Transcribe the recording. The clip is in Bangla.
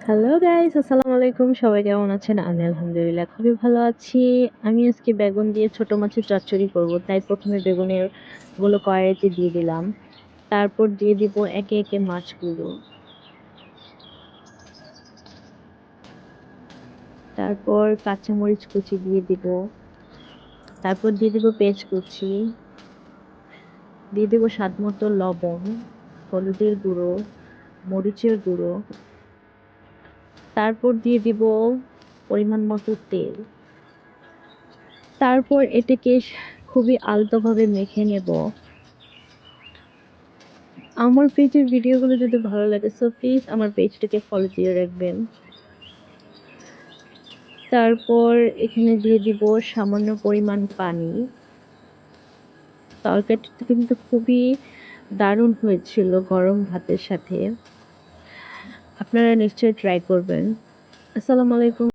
হ্যালো গাইস, আসসালামু আলাইকুম। সবাই কেমন আছেন? আমি আলহামদুলিল্লাহ খুবই ভালো আছি। আমি আজকে বেগুন দিয়ে ছোট মাছের চচ্চড়ি করব। তাই ১ম এ বেগুনের গুলো কড়াইতে দিয়ে দিলাম। তারপর দিয়ে দিব একে, একে মাছগুলো। তারপর কাঁচামরিচ কুচি দিয়ে দিব। তারপর দিয়ে দিব পেঁয়াজ কুচি। দিয়ে দিব স্বাদমতো লবণ, হলুদের গুঁড়ো, মরিচের গুঁড়ো। তারপর দিয়ে দিব পরিমাণ মতো তেল। তারপর এটাকে খুবই আলতোভাবে মেখে নেব। আমার পেজের ভিডিওগুলো যদি ভালো লাগে সো প্লিজ আমার পেজটাকে ফলো দিয়ে রাখবেন। তারপর এখানে দিয়ে দিব সামান্য পরিমাণ পানি। তরকারিটা কিন্তু খুবই দারুণ হয়েছিল গরম ভাতের সাথে। আপনারা নিশ্চয়ই ট্রাই করবেন। আসসালামু আলাইকুম।